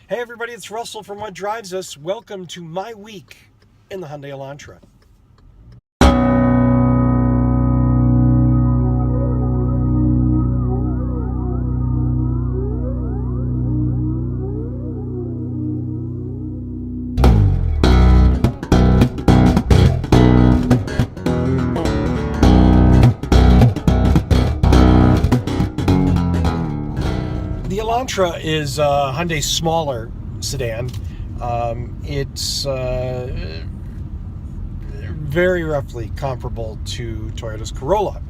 Hey everybody, it's Russell from What Drives Us. Welcome to my week in the Hyundai Elantra. The Elantra is Hyundai's smaller sedan. It's very roughly comparable to Toyota's Corolla,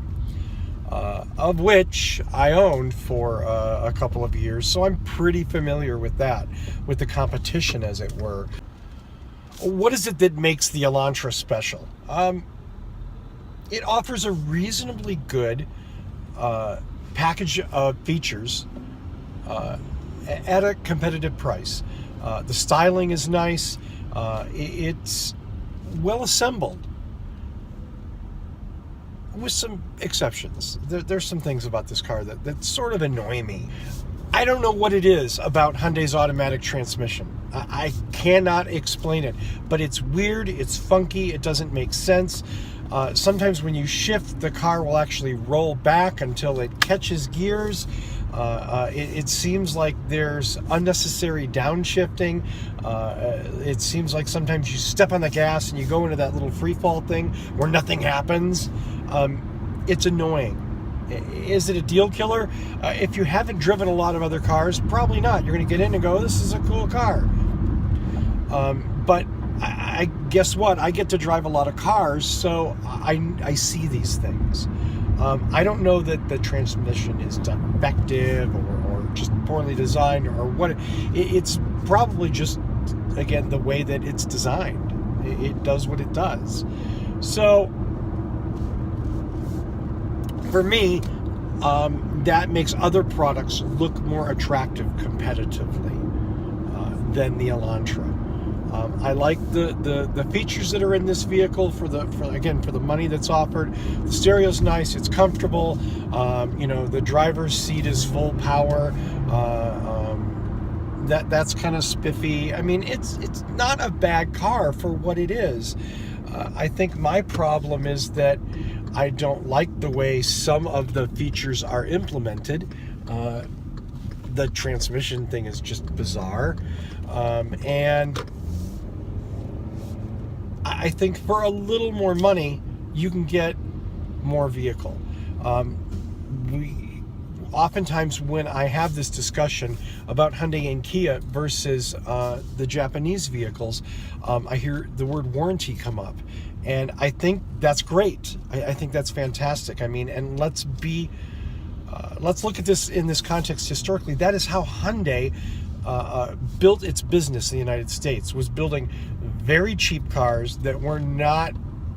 of which I owned for a couple of years, so I'm pretty familiar with that, with the competition, as it were. What is it that makes the Elantra special? It offers a reasonably good package of features at a competitive price. The styling is nice. It's well assembled, with some exceptions. There's some things about this car that sort of annoy me. I don't know what it is about Hyundai's automatic transmission. I cannot explain it, but it's weird, it's funky, it doesn't make sense. Sometimes when you shift, the car will actually roll back until it catches gears. It seems like there's unnecessary downshifting. It seems like sometimes you step on the gas and you go into that little free fall thing where nothing happens. It's annoying. Is it a deal killer? If you haven't driven a lot of other cars, probably not. You're going to get in and go, this is a cool car. But I guess what? I get to drive a lot of cars, so I see these things. I don't know that the transmission is defective or just poorly designed or what. It's probably just, again, the way that it's designed. It does what it does. So for me, that makes other products look more attractive competitively than the Elantra. I like the features that are in this vehicle for the money that's offered. The stereo's nice, it's comfortable. The driver's seat is full power. That's kind of spiffy. I mean, it's not a bad car for what it is. I think my problem is that I don't like the way some of the features are implemented. The transmission thing is just bizarre, and I think for a little more money, you can get more vehicle. Oftentimes when I have this discussion about Hyundai and Kia versus the Japanese vehicles, I hear the word warranty come up. And I think that's great. I think that's fantastic. I mean, and let's look at this in this context historically. That is how Hyundai built its business in the United States, was building very cheap cars that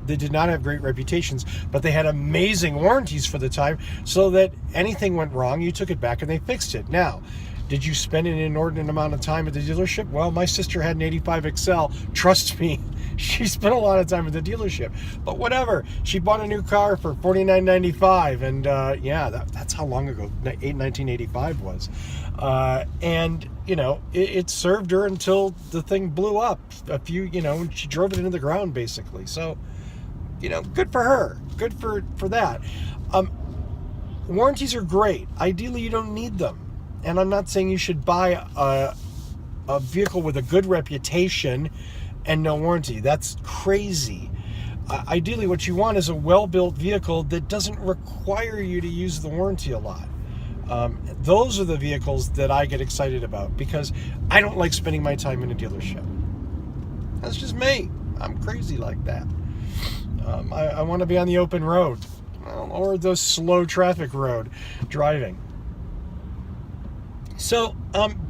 did not have great reputations, but they had amazing warranties for the time, so that anything went wrong, you took it back and they fixed it. Now, did you spend an inordinate amount of time at the dealership? Well, my sister had an 85 XL. Trust me, she spent a lot of time at the dealership. But whatever, she bought a new car for $49.95, and that's how long ago 1985 was. And it served her until the thing blew up. She drove it into the ground basically. So, good for her. Good for that. Warranties are great. Ideally, you don't need them. And I'm not saying you should buy a vehicle with a good reputation and no warranty. That's crazy. Ideally, what you want is a well-built vehicle that doesn't require you to use the warranty a lot. Those are the vehicles that I get excited about, because I don't like spending my time in a dealership. That's just me. I'm crazy like that. I want to be on the open road, or the slow traffic road driving. So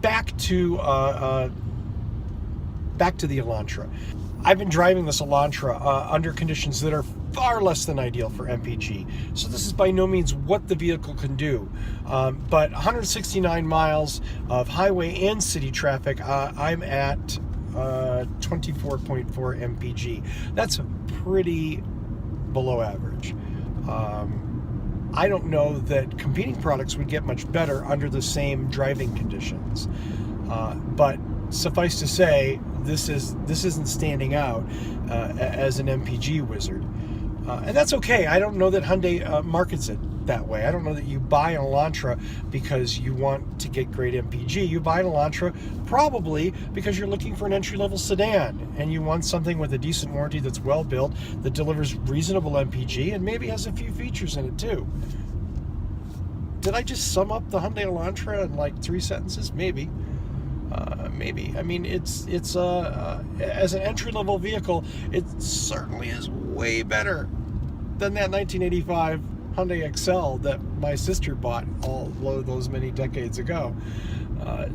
back to the Elantra. I've been driving this Elantra under conditions that are far less than ideal for MPG. So this is by no means what the vehicle can do. But 169 miles of highway and city traffic, I'm at 24.4 MPG. That's pretty below average. I don't know that competing products would get much better under the same driving conditions. But suffice to say, this isn't standing out as an MPG wizard, and that's okay. I don't know that Hyundai markets it that way. I don't know that you buy an Elantra because you want to get great MPG. You buy an Elantra probably because you're looking for an entry-level sedan and you want something with a decent warranty that's well built, that delivers reasonable MPG, and maybe has a few features in it too. Did I just sum up the Hyundai Elantra in like 3 sentences? Maybe. Maybe. I mean, it's as an entry-level vehicle, it certainly is way better than that 1985 Hyundai Excel that my sister bought all those many decades ago.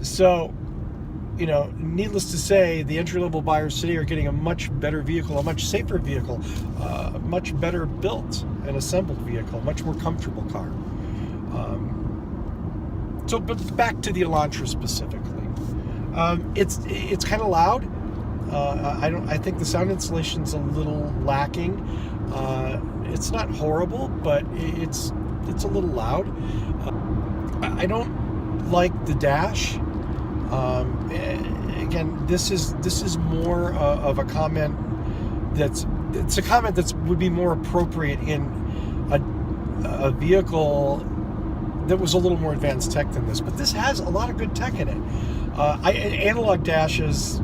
So, you know, needless to say, the entry-level buyers today are getting a much better vehicle, a much safer vehicle, a much better built and assembled vehicle, a much more comfortable car. But back to the Elantra specifically. It's kind of loud. I think the sound installation's a little lacking. It's not horrible, but it's a little loud. I don't like the dash. Again, this is more of a comment it's a comment that would be more appropriate in a vehicle that was a little more advanced tech than this, but this has a lot of good tech in it. Analog dashes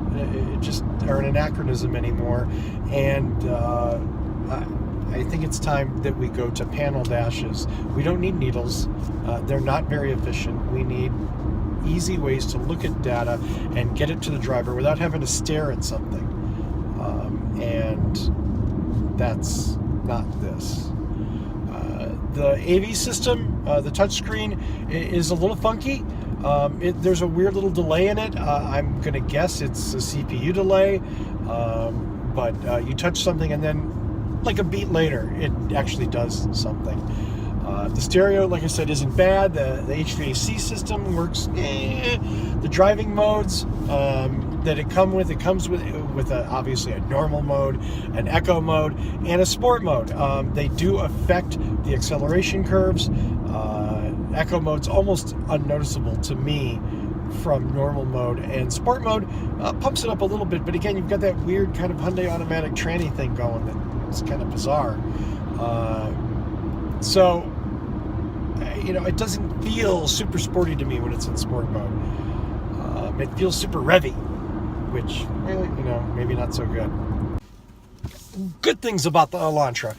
just are an anachronism anymore, and I think it's time that we go to panel dashes. We don't need needles. They're not very efficient. We need easy ways to look at data and get it to the driver without having to stare at something. And that's not this. The AV system, the touchscreen, is a little funky. There's a weird little delay in it. I'm going to guess it's a CPU delay, but you touch something and then like a beat later, it actually does something. The stereo, like I said, isn't bad. The HVAC system works. The driving modes that it comes with obviously a normal mode, an eco mode, and a sport mode. They do affect the acceleration curves. Eco mode's almost unnoticeable to me from normal mode, and sport mode pumps it up a little bit, but again, you've got that weird kind of Hyundai automatic tranny thing going that's kind of bizarre. So, you know, it doesn't feel super sporty to me when it's in sport mode. It feels super revvy, which, you know, maybe not so good. Good things about the Elantra.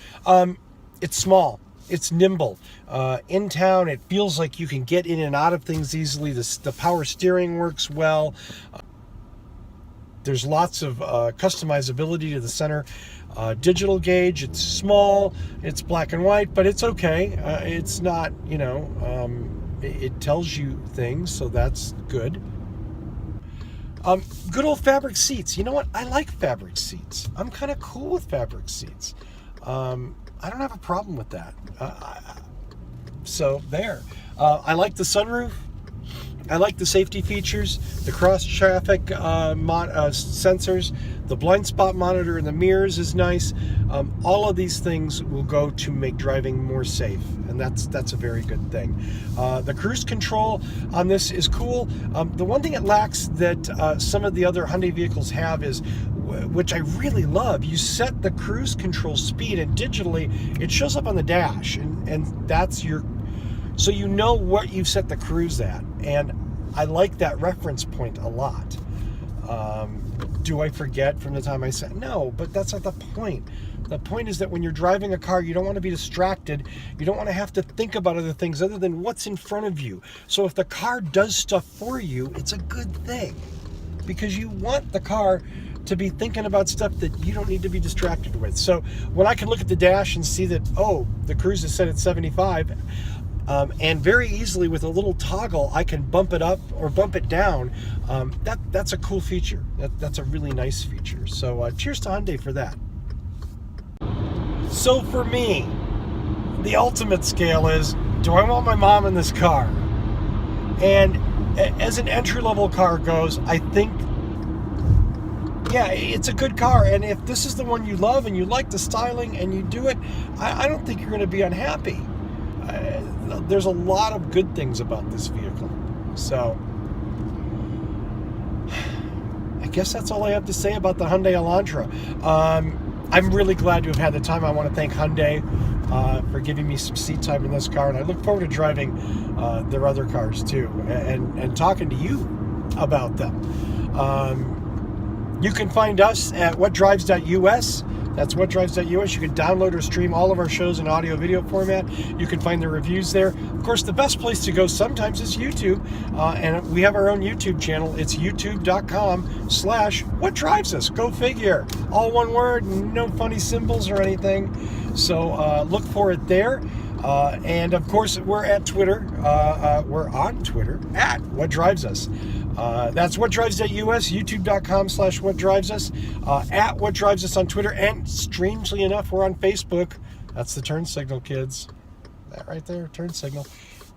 It's small. It's nimble. In town, it feels like you can get in and out of things easily. The power steering works well. There's lots of customizability to the center digital gauge. It's small, it's black and white, but it's okay. It's not, you know, it tells you things, so that's good. Good old fabric seats. You know what? I like fabric seats. I'm kind of cool with fabric seats. I don't have a problem with that. So there. I like the sunroof. I like the safety features, the cross-traffic sensors, the blind spot monitor in the mirrors is nice. All of these things will go to make driving more safe, and that's a very good thing. The cruise control on this is cool. The one thing it lacks that some of the other Hyundai vehicles have is, which I really love, you set the cruise control speed, and digitally it shows up on the dash, and that's your, so you know what you've set the cruise at, and I like that reference point a lot. Do I forget from the time I set? No, but that's not the point. The point is that when you're driving a car, you don't want to be distracted. You don't want to have to think about other things other than what's in front of you. So if the car does stuff for you, it's a good thing, because you want the car to be thinking about stuff that you don't need to be distracted with. So when I can look at the dash and see that, oh, the cruise is set at 75, and very easily with a little toggle I can bump it up or bump it down, that's a cool feature. That's a really nice feature. So cheers to Hyundai for that. So for me, the ultimate scale is, do I want my mom in this car? And as an entry-level car goes, I think, yeah, it's a good car, and if this is the one you love and you like the styling and you do it, I don't think you're going to be unhappy. There's a lot of good things about this vehicle. So guess that's all I have to say about the Hyundai Elantra. I'm really glad to have had the time. I want to thank Hyundai for giving me some seat time in this car, and I look forward to driving their other cars too, and talking to you about them. You can find us at whatdrives.us. That's whatdrives.us. You can download or stream all of our shows in audio video format. You can find the reviews there. Of course, the best place to go sometimes is YouTube, and we have our own YouTube channel. It's youtube.com/whatdrivesus. Go figure. All one word, no funny symbols or anything. So look for it there. And of course, we're at Twitter. We're on Twitter at whatdrivesus. That's whatdrives.us, youtube.com/whatdrivesus, at whatdrivesus on Twitter, and strangely enough, we're on Facebook. That's the turn signal, kids. That right there, turn signal.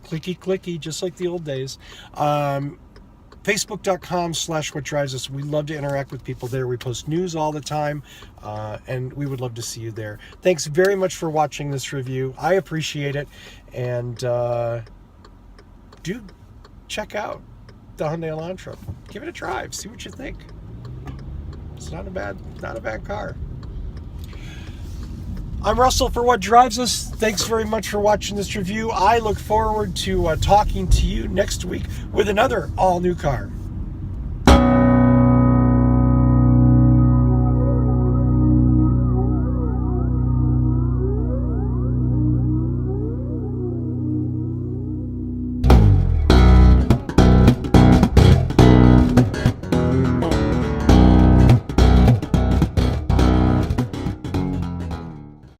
Clicky, clicky, just like the old days. Facebook.com/whatdrivesus. We love to interact with people there. We post news all the time, and we would love to see you there. Thanks very much for watching this review. I appreciate it, and do check out the Hyundai Elantra. Give it a drive. See what you think. It's not a bad car. I'm Russell for What Drives Us. Thanks very much for watching this review. I look forward to talking to you next week with another all-new car.